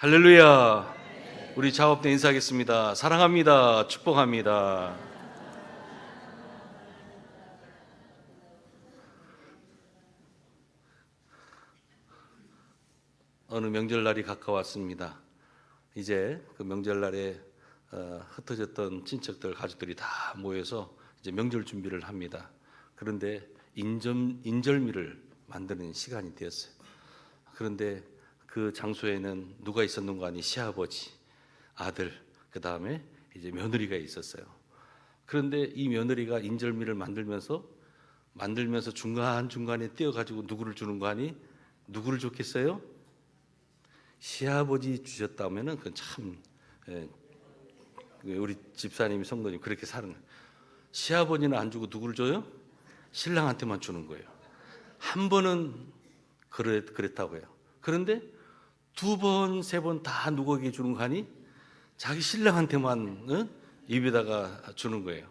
할렐루야. 우리 자업대 인사하겠습니다. 사랑합니다. 축복합니다. 어느 명절날이 가까웠습니다. 이제 그 명절날에 흩어졌던 친척들, 가족들이 다 모여서 이제 명절 준비를 합니다. 그런데 인절미를 만드는 시간이 되었어요. 그런데 그 장소에는 누가 있었는가 하니 시아버지, 아들, 그 다음에 이제 며느리가 있었어요. 그런데 이 며느리가 인절미를 만들면서 중간중간에 띄어가지고 누구를 주는 거 아니? 누구를 줬겠어요? 시아버지 주셨다면은 그건 참, 우리 집사님이 성도님 그렇게 사는 거예요. 시아버지는 안 주고 누구를 줘요? 신랑한테만 주는 거예요. 한 번은 그랬다고 해요. 그런데 두 번, 세 번 다 누구에게 주는 거 아니? 자기 신랑한테만 입에다가 주는 거예요.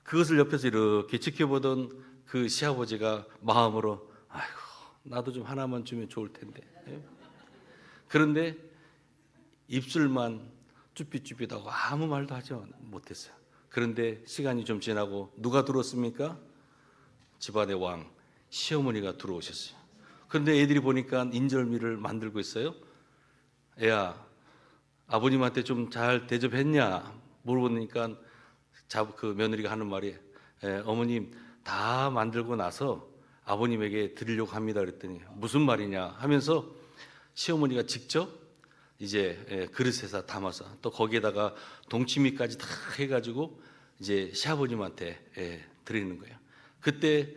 그것을 옆에서 이렇게 지켜보던 그 시아버지가 마음으로 아이고 나도 좀 하나만 주면 좋을 텐데. 그런데 입술만 쭈삣쭈삣하고 아무 말도 하지 못했어요. 그런데 시간이 좀 지나고 누가 들어왔습니까? 집안의 왕 시어머니가 들어오셨어요. 그런데 애들이 보니까 인절미를 만들고 있어요. 애야, 아버님한테 좀 잘 대접했냐? 물어보니까 그 며느리가 하는 말이 어머님 다 만들고 나서 아버님에게 드리려고 합니다. 그랬더니 무슨 말이냐 하면서 시어머니가 직접 이제 그릇에서 담아서 또 거기에다가 동치미까지 다 해가지고 이제 시아버님한테 드리는 거예요. 그때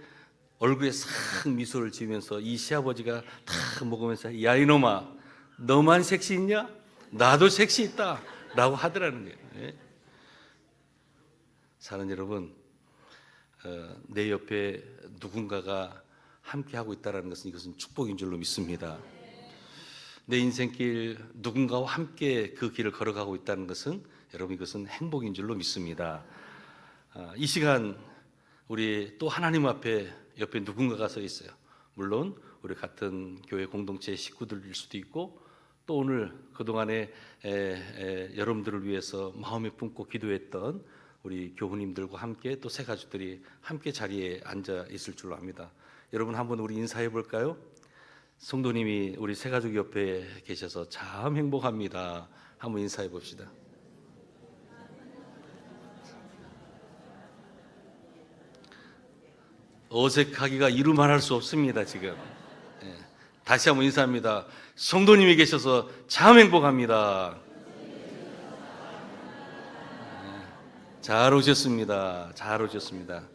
얼굴에 싹 미소를 지으면서 이 시아버지가 다 먹으면서 야 이놈아 너만 색시 있냐? 나도 색시 있다 라고 하더라는 거예요. 사는 여러분, 내 옆에 누군가가 함께 하고 있다는 것은 이것은 축복인 줄로 믿습니다. 내 인생길 누군가와 함께 그 길을 걸어가고 있다는 것은 여러분 이것은 행복인 줄로 믿습니다. 이 시간 우리 또 하나님 앞에 옆에 누군가가 서 있어요. 물론 우리 같은 교회 공동체 식구들일 수도 있고 또 오늘 그동안에 여러분들을 위해서 마음에 품고 기도했던 우리 교우님들과 함께 또 새 가족들이 함께 자리에 앉아 있을 줄로 압니다. 여러분 한번 우리 인사해 볼까요? 성도님이 우리 새 가족 옆에 계셔서 참 행복합니다. 한번 인사해 봅시다. 어색하기가 이루 말할 수 없습니다. 지금 다시 한번 인사합니다. 성도님이 계셔서 참 행복합니다. 잘 오셨습니다. 잘 오셨습니다.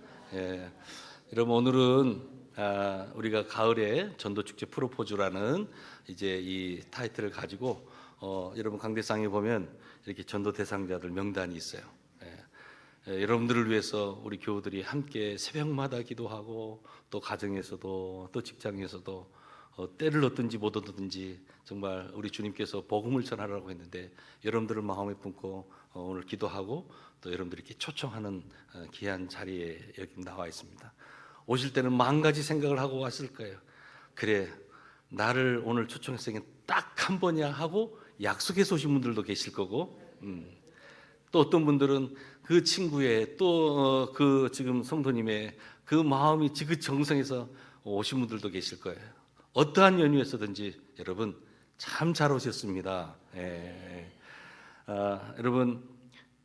여러분 오늘은 우리가 가을에 전도축제 프로포즈라는 이제 이 타이틀을 가지고 여러분 강대상에 보면 이렇게 전도 대상자들 명단이 있어요. 여러분들을 위해서 우리 교우들이 함께 새벽마다 기도하고 또 가정에서도 또 직장에서도 때를 얻든지 못 얻든지 정말 우리 주님께서 복음을 전하라고 했는데 여러분들을 마음에 품고 오늘 기도하고 또 여러분들이 이렇게 초청하는 귀한 자리에 여기 나와 있습니다. 오실 때는 만 가지 생각을 하고 왔을 거예요. 그래 나를 오늘 초청해서 딱 한 번이야 하고 약속해서 오신 분들도 계실 거고 또 어떤 분들은 그 친구의 또 그 지금 성도님의 그 마음이 지긋정성해서 오신 분들도 계실 거예요. 어떠한 연유에서든지 여러분 참 잘 오셨습니다. 여러분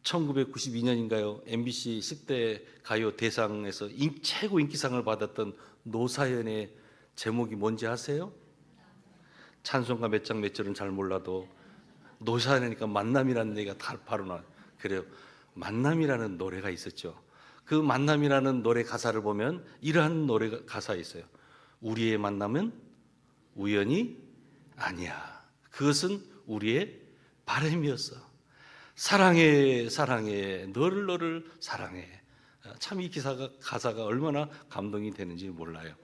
1992년인가요? MBC 10대 가요 대상에서 최고 인기상을 받았던 노사연의 제목이 뭔지 아세요? 찬송가 몇 장 몇 절은 잘 몰라도 노사연이니까 만남이라는 얘기가 다 바로 나와요. 그래요. 만남이라는 노래가 있었죠. 그 만남이라는 노래 가사를 보면 이러한 노래 가사가 있어요. 우리의 만남은 우연이 아니야. 그것은 우리의 바람이었어. 사랑해 사랑해 너를 사랑해. 참 이 가사가 얼마나 감동이 되는지 몰라요.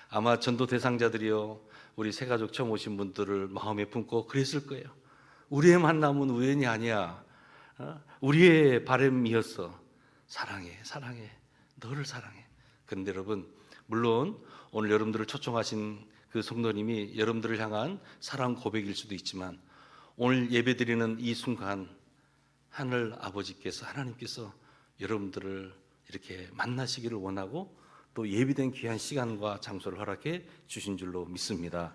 아마 전도 대상자들이요 우리 새가족 처음 오신 분들을 마음에 품고 그랬을 거예요. 우리의 만남은 우연이 아니야. 우리의 바람이었어. 사랑해 사랑해 너를 사랑해. 그런데 여러분 물론 오늘 여러분들을 초청하신 그 성도님이 여러분들을 향한 사랑 고백일 수도 있지만 오늘 예배드리는 이 순간 하늘 아버지께서 하나님께서 여러분들을 이렇게 만나시기를 원하고 또 예비된 귀한 시간과 장소를 허락해 주신 줄로 믿습니다.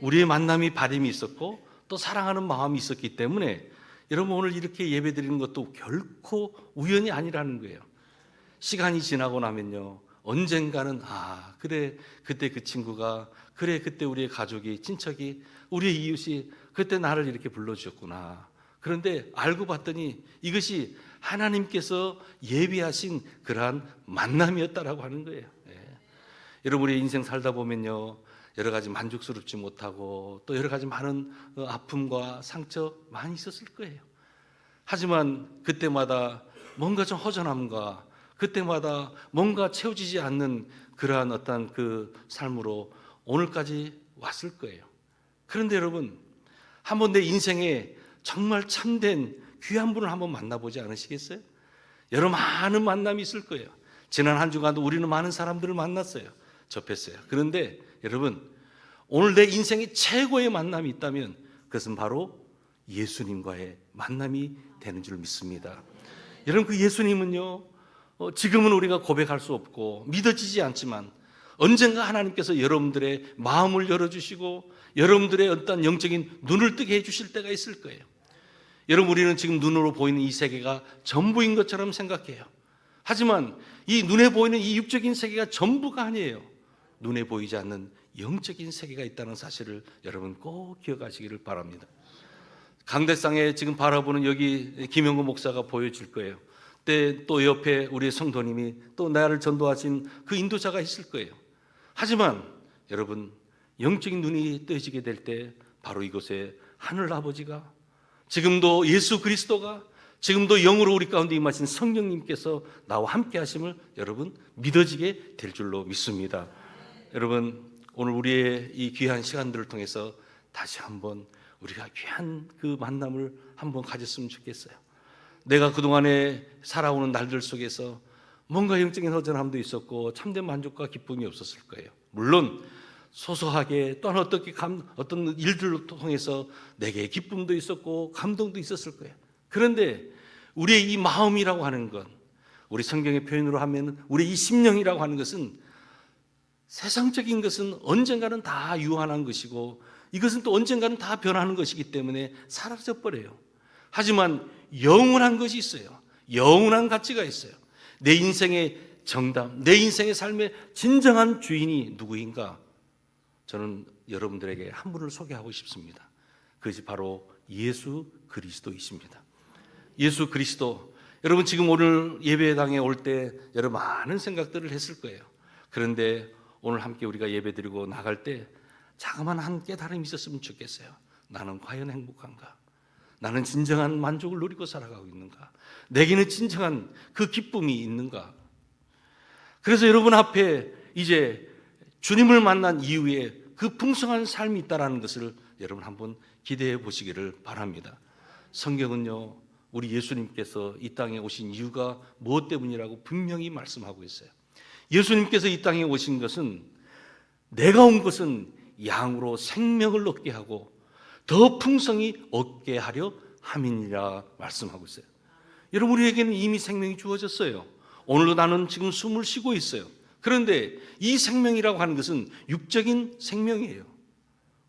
우리의 만남이 바람이 있었고 또 사랑하는 마음이 있었기 때문에 여러분 오늘 이렇게 예배드리는 것도 결코 우연이 아니라는 거예요. 시간이 지나고 나면요 언젠가는 그래 그때 그 친구가 그래 그때 우리의 가족이 친척이 우리의 이웃이 그때 나를 이렇게 불러주셨구나. 그런데 알고 봤더니 이것이 하나님께서 예비하신 그러한 만남이었다라고 하는 거예요. 여러분 우리 인생 살다 보면요 여러 가지 만족스럽지 못하고 또 여러 가지 많은 아픔과 상처 많이 있었을 거예요. 하지만 그때마다 뭔가 좀 허전함과 그때마다 뭔가 채워지지 않는 그러한 어떤 그 삶으로 오늘까지 왔을 거예요. 그런데 여러분 한번 내 인생에 정말 참된 귀한 분을 한번 만나보지 않으시겠어요? 여러 많은 만남이 있을 거예요. 지난 한 주간도 우리는 많은 사람들을 만났어요. 접했어요. 그런데 여러분 오늘 내 인생에 최고의 만남이 있다면 그것은 바로 예수님과의 만남이 되는 줄 믿습니다. 여러분 그 예수님은요 지금은 우리가 고백할 수 없고 믿어지지 않지만 언젠가 하나님께서 여러분들의 마음을 열어주시고 여러분들의 어떤 영적인 눈을 뜨게 해주실 때가 있을 거예요. 여러분 우리는 지금 눈으로 보이는 이 세계가 전부인 것처럼 생각해요. 하지만 이 눈에 보이는 이 육적인 세계가 전부가 아니에요. 눈에 보이지 않는 영적인 세계가 있다는 사실을 여러분 꼭 기억하시기를 바랍니다. 강대상에 지금 바라보는 여기 김영구 목사가 보여질 거예요. 또 옆에 우리의 성도님이 또 나를 전도하신 그 인도자가 있을 거예요. 하지만 여러분 영적인 눈이 뜨여지게 될 때 바로 이곳에 하늘 아버지가 지금도 예수 그리스도가 지금도 영으로 우리 가운데 임하신 성령님께서 나와 함께 하심을 여러분 믿어지게 될 줄로 믿습니다. 여러분 오늘 우리의 이 귀한 시간들을 통해서 다시 한번 우리가 귀한 그 만남을 한번 가졌으면 좋겠어요. 내가 그동안에 살아오는 날들 속에서 뭔가 영적인 허전함도 있었고 참된 만족과 기쁨이 없었을 거예요. 물론 소소하게 또한 어떤 일들을 통해서 내게 기쁨도 있었고 감동도 있었을 거예요. 그런데 우리의 이 마음이라고 하는 것, 우리 성경의 표현으로 하면 우리 이 심령이라고 하는 것은 세상적인 것은 언젠가는 다 유한한 것이고 이것은 또 언젠가는 다 변하는 것이기 때문에 사라져 버려요. 하지만 영원한 것이 있어요. 영원한 가치가 있어요. 내 인생의 정답, 내 인생의 삶의 진정한 주인이 누구인가? 저는 여러분들에게 한 분을 소개하고 싶습니다. 그것이 바로 예수 그리스도이십니다. 예수 그리스도. 여러분 지금 오늘 예배당에 올 때 여러 많은 생각들을 했을 거예요. 그런데 오늘 함께 우리가 예배드리고 나갈 때 자그마한 한 깨달음이 있었으면 좋겠어요. 나는 과연 행복한가? 나는 진정한 만족을 누리고 살아가고 있는가? 내게는 진정한 그 기쁨이 있는가? 그래서 여러분 앞에 이제 주님을 만난 이후에 그 풍성한 삶이 있다는 것을 여러분 한번 기대해 보시기를 바랍니다. 성경은요 우리 예수님께서 이 땅에 오신 이유가 무엇 때문이라고 분명히 말씀하고 있어요. 예수님께서 이 땅에 오신 것은 내가 온 것은 양으로 생명을 얻게 하고 더 풍성히 얻게 하려 함이니라 말씀하고 있어요. 여러분 우리에게는 이미 생명이 주어졌어요. 오늘도 나는 지금 숨을 쉬고 있어요. 그런데 이 생명이라고 하는 것은 육적인 생명이에요.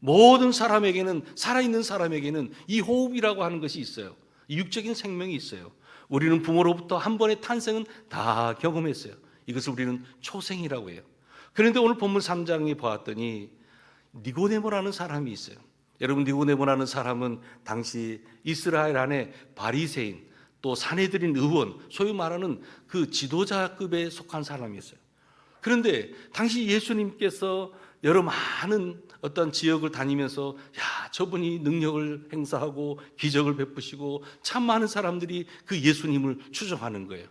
모든 사람에게는 살아있는 사람에게는 이 호흡이라고 하는 것이 있어요. 이 육적인 생명이 있어요. 우리는 부모로부터 한 번의 탄생은 다 경험했어요. 이것을 우리는 초생이라고 해요. 그런데 오늘 본문 3장에 보았더니 니고데모라는 사람이 있어요. 여러분 니고데모라는 사람은 당시 이스라엘 안에 바리새인 또 사내들인 의원 소위 말하는 그 지도자급에 속한 사람이었어요. 그런데 당시 예수님께서 여러 많은 어떤 지역을 다니면서 저분이 능력을 행사하고 기적을 베푸시고 참 많은 사람들이 그 예수님을 추종하는 거예요.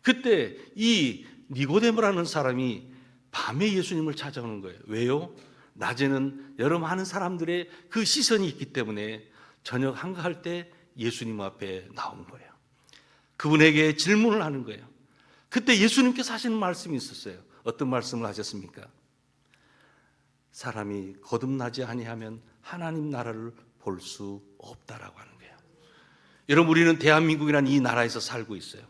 그때 이 니고데모라는 사람이 밤에 예수님을 찾아오는 거예요. 왜요? 낮에는 여러 많은 사람들의 그 시선이 있기 때문에 저녁 한가할 때 예수님 앞에 나온 거예요. 그분에게 질문을 하는 거예요. 그때 예수님께서 하시는 말씀이 있었어요. 어떤 말씀을 하셨습니까? 사람이 거듭나지 아니하면 하나님 나라를 볼 수 없다라고 하는 거예요. 여러분, 우리는 대한민국이라는 이 나라에서 살고 있어요.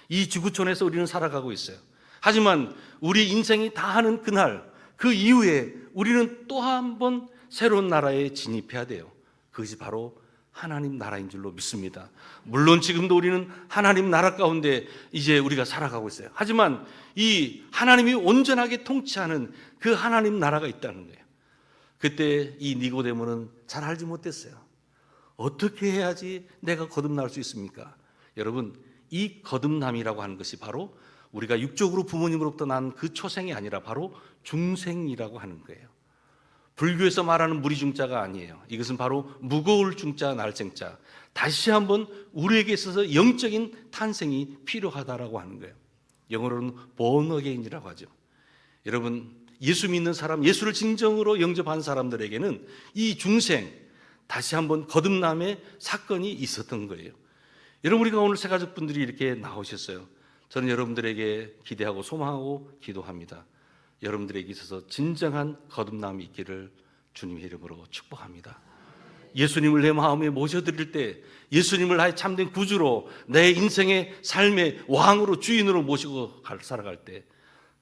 이 지구촌에서 우리는 살아가고 있어요. 하지만 우리 인생이 다 하는 그날, 그 이후에 우리는 또 한 번 새로운 나라에 진입해야 돼요. 그것이 바로 하나님 나라인 줄로 믿습니다. 물론 지금도 우리는 하나님 나라 가운데 이제 우리가 살아가고 있어요. 하지만 이 하나님이 온전하게 통치하는 그 하나님 나라가 있다는 거예요. 그때 이 니고데모는 잘 알지 못했어요. 어떻게 해야지 내가 거듭날 수 있습니까? 여러분, 이 거듭남이라고 하는 것이 바로 우리가 육적으로 부모님으로부터 난 그 초생이 아니라 바로 중생이라고 하는 거예요. 불교에서 말하는 무리중자가 아니에요. 이것은 바로 무거울 중자 날생자, 다시 한번 우리에게 있어서 영적인 탄생이 필요하다라고 하는 거예요. 영어로는 born again이라고 하죠. 여러분, 예수 믿는 사람, 예수를 진정으로 영접한 사람들에게는 이 중생, 다시 한번 거듭남의 사건이 있었던 거예요. 여러분, 우리가 오늘 새가족분들이 이렇게 나오셨어요. 저는 여러분들에게 기대하고 소망하고 기도합니다. 여러분들에게 있어서 진정한 거듭남이 있기를 주님의 이름으로 축복합니다. 예수님을 내 마음에 모셔드릴 때 예수님을 나의 참된 구주로, 내 인생의 삶의 왕으로, 주인으로 모시고 살아갈 때,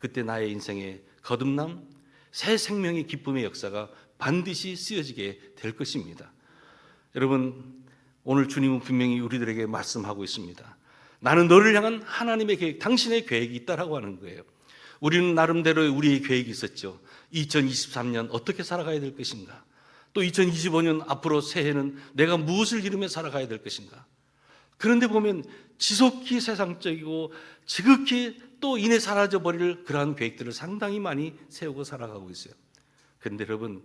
그때 나의 인생의 거듭남, 새 생명의 기쁨의 역사가 반드시 쓰여지게 될 것입니다. 여러분, 오늘 주님은 분명히 우리들에게 말씀하고 있습니다. 나는 너를 향한 하나님의 계획, 당신의 계획이 있다라고 하는 거예요. 우리는 나름대로 우리의 계획이 있었죠. 2023년 어떻게 살아가야 될 것인가? 또 2025년 앞으로 새해는 내가 무엇을 이루며 살아가야 될 것인가? 그런데 보면 지속히 세상적이고 지극히 또 인해 사라져버릴 그러한 계획들을 상당히 많이 세우고 살아가고 있어요. 그런데 여러분,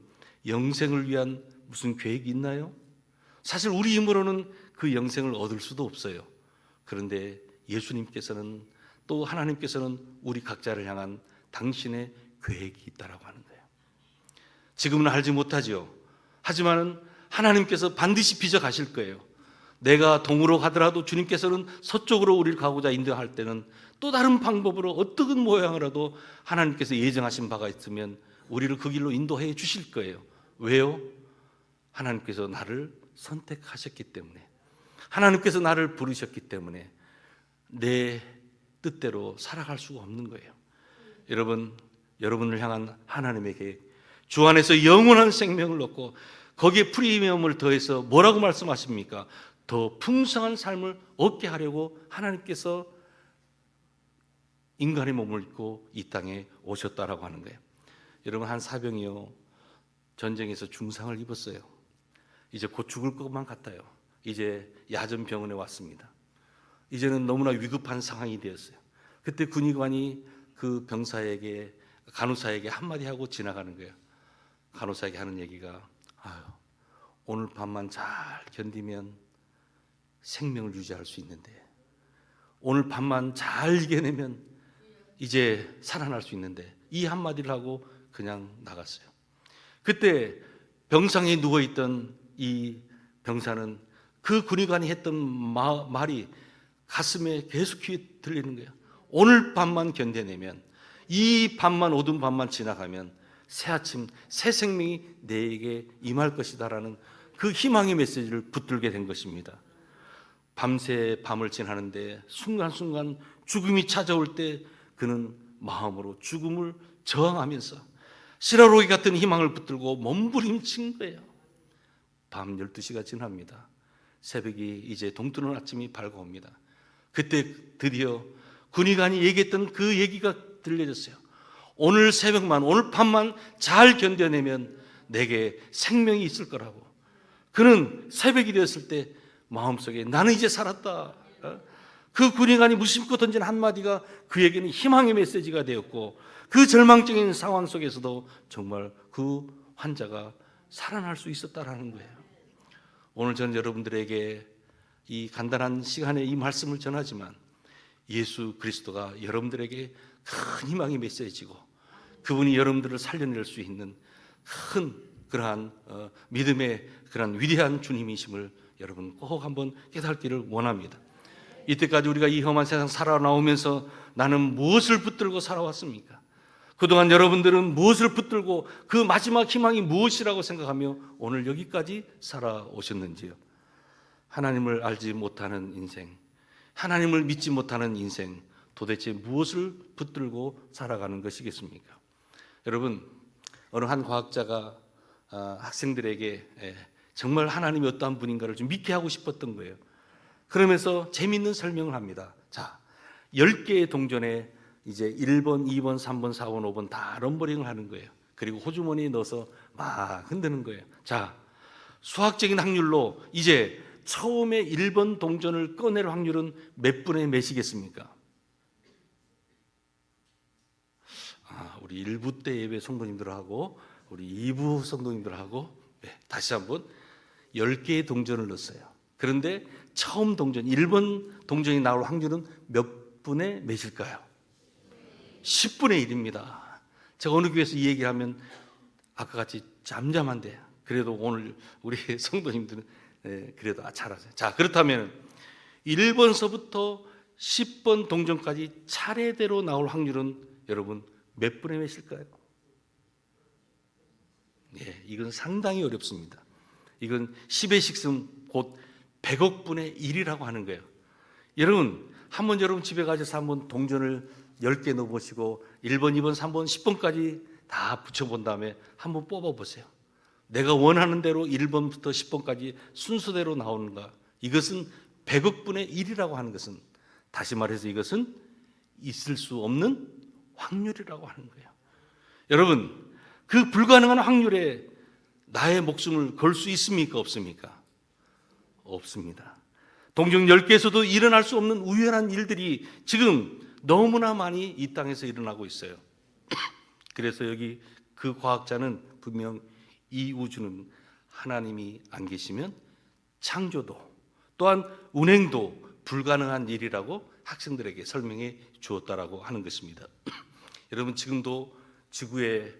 영생을 위한 무슨 계획이 있나요? 사실 우리 힘으로는 그 영생을 얻을 수도 없어요. 그런데 예수님께서는, 또 하나님께서는 우리 각자를 향한 당신의 계획이 있다라고 하는 거예요. 지금은 알지 못하죠. 하지만 하나님께서 반드시 빚어 가실 거예요. 내가 동으로 가더라도 주님께서는 서쪽으로 우리를 가고자 인도할 때는 또 다른 방법으로 어떤 모양으로라도 하나님께서 예정하신 바가 있으면 우리를 그 길로 인도해 주실 거예요. 왜요? 하나님께서 나를 선택하셨기 때문에, 하나님께서 나를 부르셨기 때문에 내 뜻대로 살아갈 수가 없는 거예요. 여러분, 여러분을 향한 하나님의 계획, 주 안에서 영원한 생명을 얻고 거기에 프리미엄을 더해서 뭐라고 말씀하십니까? 더 풍성한 삶을 얻게 하려고 하나님께서 인간의 몸을 입고 이 땅에 오셨다라고 하는 거예요. 여러분, 한 사병이요, 전쟁에서 중상을 입었어요. 이제 곧 죽을 것만 같아요. 이제 야전병원에 왔습니다. 이제는 너무나 위급한 상황이 되었어요. 그때 군의관이 그 병사에게, 간호사에게 한마디 하고 지나가는 거예요. 간호사에게 하는 얘기가, 오늘 밤만 잘 견디면 생명을 유지할 수 있는데, 오늘 밤만 잘 이겨내면 이제 살아날 수 있는데, 이 한마디를 하고 그냥 나갔어요. 그때 병상에 누워있던 이 병사는 그 군의관이 했던 말이 가슴에 계속 귀에 들리는 거예요. 오늘 밤만 견뎌내면, 이 밤만, 어두운 밤만 지나가면 새 아침, 새 생명이 내게 임할 것이다라는 그 희망의 메시지를 붙들게 된 것입니다. 밤새 밤을 지나는데 순간순간 죽음이 찾아올 때 그는 마음으로 죽음을 저항하면서 시라로기 같은 희망을 붙들고 몸부림친 거예요. 밤 12시가 지납니다. 새벽이 이제 동뜨는 아침이 밝아옵니다. 그때 드디어 군의관이 얘기했던 그 얘기가 들려졌어요. 오늘 새벽만, 오늘 밤만 잘 견뎌내면 내게 생명이 있을 거라고. 그는 새벽이 되었을 때 마음속에 나는 이제 살았다. 그 군의관이 무심코 던진 한마디가 그에게는 희망의 메시지가 되었고, 그 절망적인 상황 속에서도 정말 그 환자가 살아날 수 있었다라는 거예요. 오늘 저는 여러분들에게 이 간단한 시간에 이 말씀을 전하지만, 예수 그리스도가 여러분들에게 큰 희망의 메시지고, 그분이 여러분들을 살려낼 수 있는 큰 그러한 믿음의 그러한 위대한 주님이심을 여러분 꼭 한번 깨닫기를 원합니다. 이때까지 우리가 이 험한 세상 살아나오면서 나는 무엇을 붙들고 살아왔습니까? 그동안 여러분들은 무엇을 붙들고 그 마지막 희망이 무엇이라고 생각하며 오늘 여기까지 살아오셨는지요? 하나님을 알지 못하는 인생, 하나님을 믿지 못하는 인생, 도대체 무엇을 붙들고 살아가는 것이겠습니까? 여러분, 어느 한 과학자가 학생들에게 정말 하나님이 어떠한 분인가를 좀 믿게 하고 싶었던 거예요. 그러면서 재미있는 설명을 합니다. 자, 10개의 동전에 이제 1번, 2번, 3번, 4번, 5번 다 럼버링을 하는 거예요. 그리고 호주머니에 넣어서 막 흔드는 거예요. 자, 수학적인 확률로 이제 처음에 1번 동전을 꺼낼 확률은 몇 분의 몇이겠습니까? 우리 1부 때 예배 성도님들하고 우리 2부 성도님들하고 다시 한번 10개의 동전을 넣었어요. 그런데 처음 동전, 1번 동전이 나올 확률은 몇 분의 몇일까요? 10분의 1입니다. 제가 어느 교회에서 이 얘기를 하면 아까 같이 잠잠한데 그래도 오늘 우리 성도님들은 그래도 잘하세요. 자, 그렇다면 1번서부터 10번 동전까지 차례대로 나올 확률은 여러분 몇 분의 몇일까요? 이건 상당히 어렵습니다. 이건 10의 식승 곧 100억 분의 1이라고 하는 거예요. 여러분, 한번 여러분 집에 가셔서 한번 동전을 10개 넣어보시고 1번, 2번, 3번, 10번까지 다 붙여본 다음에 한번 뽑아보세요. 내가 원하는 대로 1번부터 10번까지 순서대로 나오는가? 이것은 100억 분의 1이라고 하는 것은, 다시 말해서 이것은 있을 수 없는 확률이라고 하는 거예요. 여러분, 그 불가능한 확률에 나의 목숨을 걸 수 있습니까? 없습니까? 없습니다. 동전 10개에서도 일어날 수 없는 우연한 일들이 지금 너무나 많이 이 땅에서 일어나고 있어요. 그래서 여기 그 과학자는 분명 이 우주는 하나님이 안 계시면 창조도 또한 운행도 불가능한 일이라고 학생들에게 설명해 주었다라고 하는 것입니다. 여러분, 지금도 지구에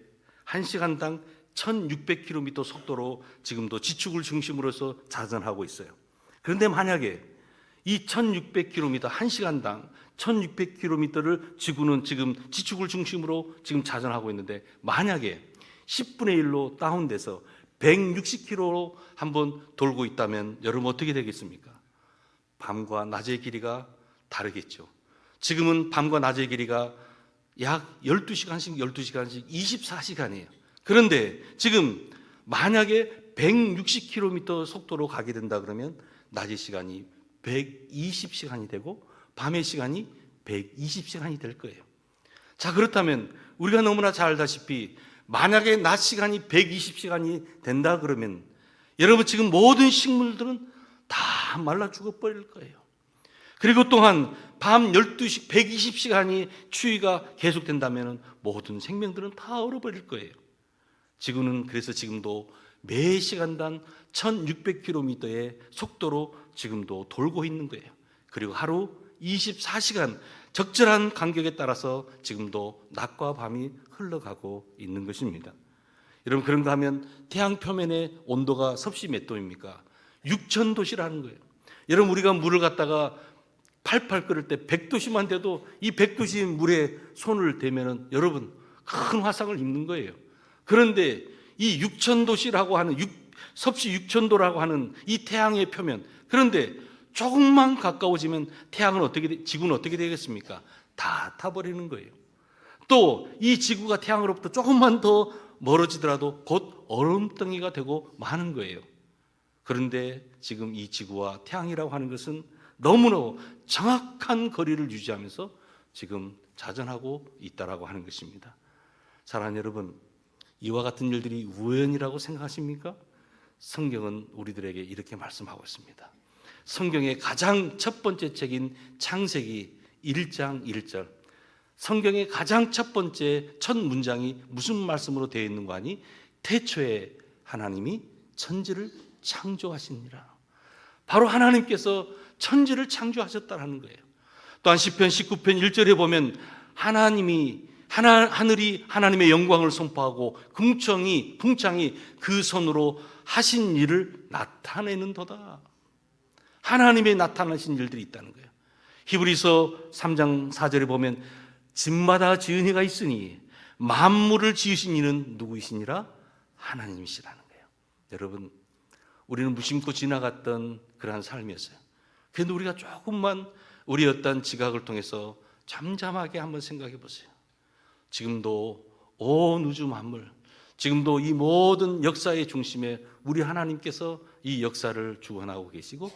1시간당 1600km 속도로 지금도 지축을 중심으로서 자전하고 있어요. 그런데 만약에 이 1600km, 1시간당 1600km를 지구는 지금 지축을 중심으로 지금 자전하고 있는데 만약에 10분의 1로 다운돼서 160km로 한번 돌고 있다면 여러분 어떻게 되겠습니까? 밤과 낮의 길이가 다르겠죠. 지금은 밤과 낮의 길이가 약 12시간씩 24시간이에요. 그런데 지금 만약에 160km 속도로 가게 된다 그러면 낮의 시간이 120시간이 되고 밤의 시간이 120시간이 될 거예요. 자, 그렇다면 우리가 너무나 잘 알다시피 만약에 낮 시간이 120시간이 된다 그러면 여러분 지금 모든 식물들은 다 말라 죽어버릴 거예요. 그리고 또한 밤 12시 120시간이 추위가 계속된다면 모든 생명들은 다 얼어버릴 거예요. 지구는 그래서 지금도 매 시간당 1600km의 속도로 지금도 돌고 있는 거예요. 그리고 하루 24시간 적절한 간격에 따라서 지금도 낮과 밤이 흘러가고 있는 것입니다. 여러분, 그런가 하면 태양 표면의 온도가 섭씨 몇 도입니까? 6000도씨라는 거예요. 여러분, 우리가 물을 갖다가 팔팔 끓을 때 100도씨만 돼도 이 100도씨 물에 손을 대면은 여러분 큰 화상을 입는 거예요. 그런데 이 6000도씨라고 하는 섭씨 6000도라고 하는 이 태양의 표면, 그런데 조금만 가까워지면 지구는 어떻게 되겠습니까? 다 타버리는 거예요. 또 이 지구가 태양으로부터 조금만 더 멀어지더라도 곧 얼음덩이가 되고 마는 거예요. 그런데 지금 이 지구와 태양이라고 하는 것은 너무나 정확한 거리를 유지하면서 지금 자전하고 있다라고 하는 것입니다. 사랑하는 여러분, 이와 같은 일들이 우연이라고 생각하십니까? 성경은 우리들에게 이렇게 말씀하고 있습니다. 성경의 가장 첫 번째 책인 창세기 1장 1절, 성경의 가장 첫 번째 첫 문장이 무슨 말씀으로 되어 있는 거 아니? 태초에 하나님이 천지를 창조하시니라. 바로 하나님께서 천지를 창조하셨다는 거예요. 또한 시편 19편 1절에 보면 하늘이 하나님의 영광을 선포하고 궁창이 그 손으로 하신 일을 나타내는도다. 하나님의 나타나신 일들이 있다는 거예요. 히브리서 3장 4절에 보면 집마다 지은 이가 있으니 만물을 지으신 이는 누구이시니라? 하나님이시라는 거예요. 여러분, 우리는 무심코 지나갔던 그러한 삶이었어요. 그런데 우리가 조금만 우리 어떤 지각을 통해서 잠잠하게 한번 생각해 보세요. 지금도 온 우주 만물, 지금도 이 모든 역사의 중심에 우리 하나님께서 이 역사를 주관하고 계시고,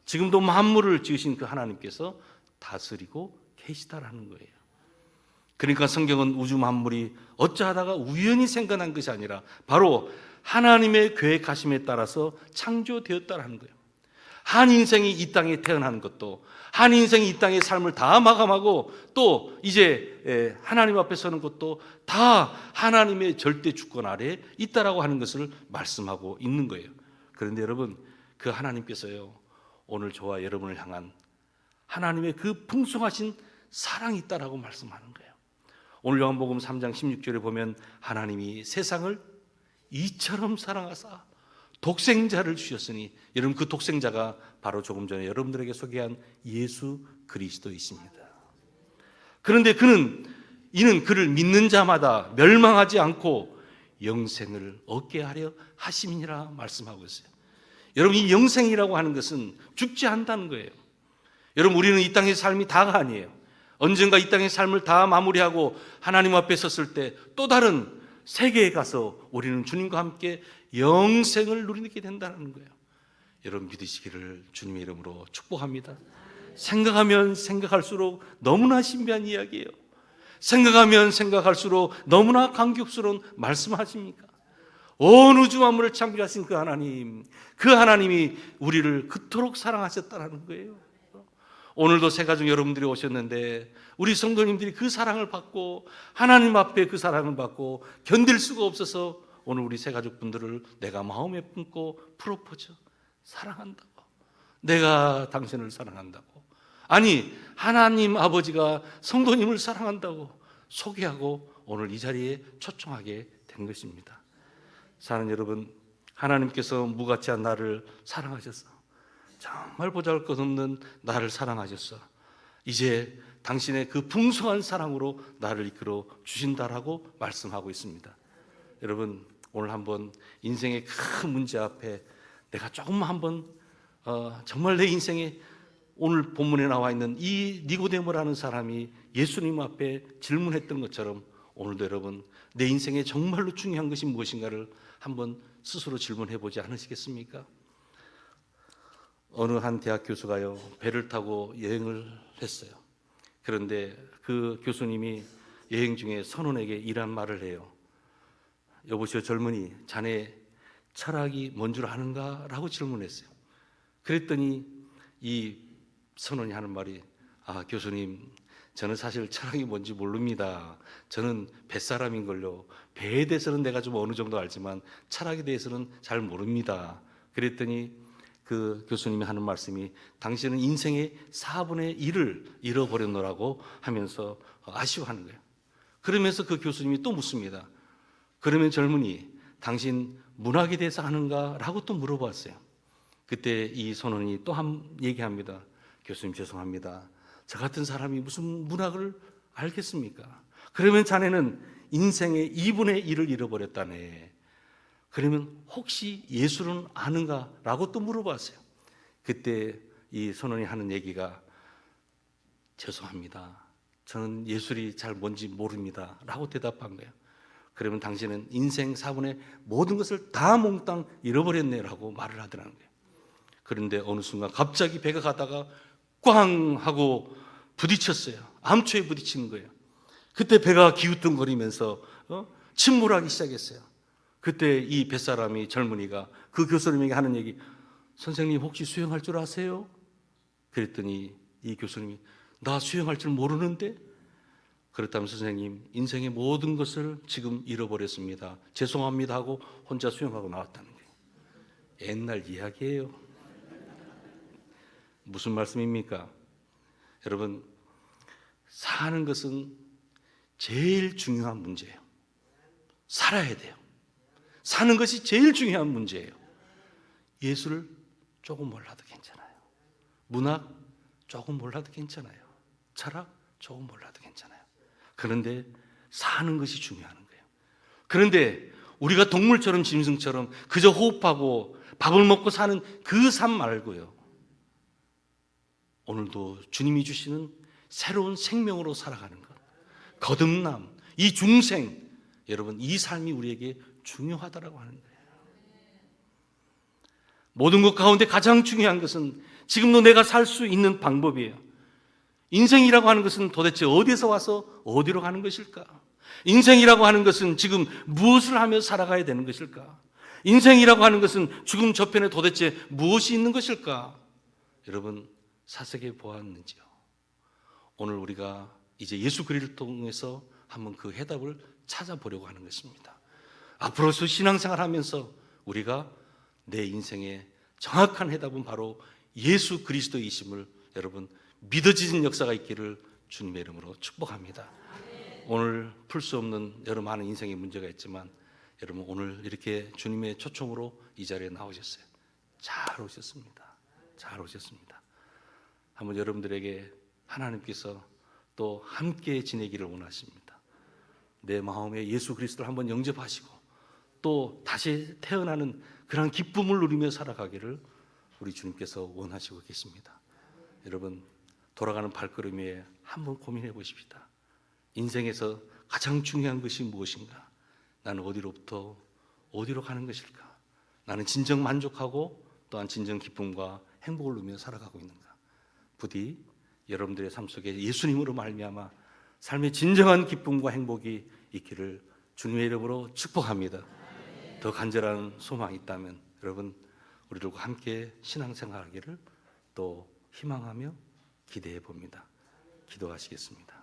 지금도 만물을 지으신 그 하나님께서 다스리고 계시다라는 거예요. 그러니까 성경은 우주 만물이 어찌하다가 우연히 생겨난 것이 아니라 바로 하나님의 계획하심에 따라서 창조되었다라는 거예요. 한 인생이 이 땅에 태어나는 것도, 한 인생이 이 땅의 삶을 다 마감하고 또 이제 하나님 앞에 서는 것도 다 하나님의 절대 주권 아래에 있다라고 하는 것을 말씀하고 있는 거예요. 그런데 여러분, 그 하나님께서요, 오늘 저와 여러분을 향한 하나님의 그 풍성하신 사랑이 있다라고 말씀하는 거예요. 오늘 요한복음 3장 16절에 보면 하나님이 세상을 이처럼 사랑하사 독생자를 주셨으니, 여러분 그 독생자가 바로 조금 전에 여러분들에게 소개한 예수 그리스도이십니다. 그런데 이는 그를 믿는 자마다 멸망하지 않고 영생을 얻게 하려 하심이니라 말씀하고 있어요. 여러분, 이 영생이라고 하는 것은 죽지 않는다는 거예요. 여러분, 우리는 이 땅의 삶이 다가 아니에요. 언젠가 이 땅의 삶을 다 마무리하고 하나님 앞에 섰을 때 또 다른 세계에 가서 우리는 주님과 함께 영생을 누리게 된다는 거예요. 여러분, 믿으시기를 주님의 이름으로 축복합니다. 생각하면 생각할수록 너무나 신비한 이야기예요. 생각하면 생각할수록 너무나 감격스러운 말씀하십니까? 온 우주 만물을 창조하신 그 하나님이 우리를 그토록 사랑하셨다는 거예요. 오늘도 새가족 여러분들이 오셨는데 우리 성도님들이 그 사랑을 받고 하나님 앞에 그 사랑을 받고 견딜 수가 없어서 오늘 우리 새가족분들을 내가 마음에 품고 프로포즈, 사랑한다고, 내가 당신을 사랑한다고, 아니 하나님 아버지가 성도님을 사랑한다고 소개하고 오늘 이 자리에 초청하게 된 것입니다. 사랑하는 여러분, 하나님께서 무가치한 나를 사랑하셨어. 정말 보잘것없는 나를 사랑하셨어. 이제 당신의 그 풍성한 사랑으로 나를 이끌어 주신다라고 말씀하고 있습니다. 여러분, 오늘 한번 인생의 큰 문제 앞에 내가 조금만 한번 정말 내 인생에 오늘 본문에 나와 있는 이 니고데모라는 사람이 예수님 앞에 질문했던 것처럼 오늘도 여러분, 내 인생에 정말로 중요한 것이 무엇인가를 한번 스스로 질문해 보지 않으시겠습니까? 어느 한 대학 교수가요, 배를 타고 여행을 했어요. 그런데 그 교수님이 여행 중에 선원에게 이런 말을 해요. 여보시오 젊은이, 자네 철학이 뭔 줄 아는가? 라고 질문했어요. 그랬더니 이 선원이 하는 말이, 교수님, 저는 사실 철학이 뭔지 모릅니다. 저는 뱃사람인걸요. 배에 대해서는 내가 좀 어느 정도 알지만 철학에 대해서는 잘 모릅니다. 그랬더니 그 교수님이 하는 말씀이, 당신은 인생의 4분의 1을 잃어버렸노라고 하면서 아쉬워하는 거예요. 그러면서 그 교수님이 또 묻습니다. 그러면 젊은이, 당신 문학에 대해서 아는가? 라고 또 물어봤어요. 그때 이 선원이 또 얘기합니다. 교수님 죄송합니다. 저 같은 사람이 무슨 문학을 알겠습니까? 그러면 자네는 인생의 2분의 1을 잃어버렸다네. 그러면 혹시 예수는 아는가? 라고 또 물어봤어요. 그때 이 선원이 하는 얘기가, 죄송합니다. 저는 예술이 잘 뭔지 모릅니다. 라고 대답한 거예요. 그러면 당신은 인생 4분의 모든 것을 다 몽땅 잃어버렸네. 라고 말을 하더라는 거예요. 그런데 어느 순간 갑자기 배가 가다가 꽝 하고 부딪혔어요. 암초에 부딪히는 거예요. 그때 배가 기우뚱거리면서 침몰하기 시작했어요. 그때 이 뱃사람이, 젊은이가 그 교수님에게 하는 얘기, 선생님 혹시 수영할 줄 아세요? 그랬더니 이 교수님이, 나 수영할 줄 모르는데? 그렇다면 선생님, 인생의 모든 것을 지금 잃어버렸습니다. 죄송합니다 하고 혼자 수영하고 나왔다는 거예요. 옛날 이야기예요. 무슨 말씀입니까? 여러분, 사는 것은 제일 중요한 문제예요. 살아야 돼요. 사는 것이 제일 중요한 문제예요. 예술을 조금 몰라도 괜찮아요. 문학 조금 몰라도 괜찮아요. 철학 조금 몰라도 괜찮아요. 그런데 사는 것이 중요한 거예요. 그런데 우리가 동물처럼 짐승처럼 그저 호흡하고 밥을 먹고 사는 그 삶 말고요, 오늘도 주님이 주시는 새로운 생명으로 살아가는 것, 거듭남, 이 중생, 여러분 이 삶이 우리에게 중요하다라고 하는 거예요. 모든 것 가운데 가장 중요한 것은 지금도 내가 살 수 있는 방법이에요. 인생이라고 하는 것은 도대체 어디서 와서 어디로 가는 것일까? 인생이라고 하는 것은 지금 무엇을 하며 살아가야 되는 것일까? 인생이라고 하는 것은 죽음 저편에 도대체 무엇이 있는 것일까? 여러분 사색해 보았는지요? 오늘 우리가 이제 예수 그리스도를 통해서 한번 그 해답을 찾아보려고 하는 것입니다. 앞으로서 신앙생활 하면서 우리가 내 인생의 정확한 해답은 바로 예수 그리스도이심을 여러분 믿어지는 역사가 있기를 주님의 이름으로 축복합니다. 오늘 풀 수 없는 여러 많은 인생의 문제가 있지만 여러분 오늘 이렇게 주님의 초청으로 이 자리에 나오셨어요. 잘 오셨습니다. 잘 오셨습니다. 한번 여러분들에게 하나님께서 또 함께 지내기를 원하십니다. 내 마음에 예수 그리스도를 한번 영접하시고 또 다시 태어나는 그런 기쁨을 누리며 살아가기를 우리 주님께서 원하시고 계십니다. 여러분 돌아가는 발걸음 위에 한번 고민해 보십시다. 인생에서 가장 중요한 것이 무엇인가? 나는 어디로부터 어디로 가는 것일까? 나는 진정 만족하고 또한 진정 기쁨과 행복을 누리며 살아가고 있는가? 부디 여러분들의 삶 속에 예수님으로 말미암아 삶의 진정한 기쁨과 행복이 있기를 주님의 이름으로 축복합니다. 더 간절한 소망이 있다면 여러분 우리들과 함께 신앙생활하기를 또 희망하며 기대해 봅니다. 기도하시겠습니다.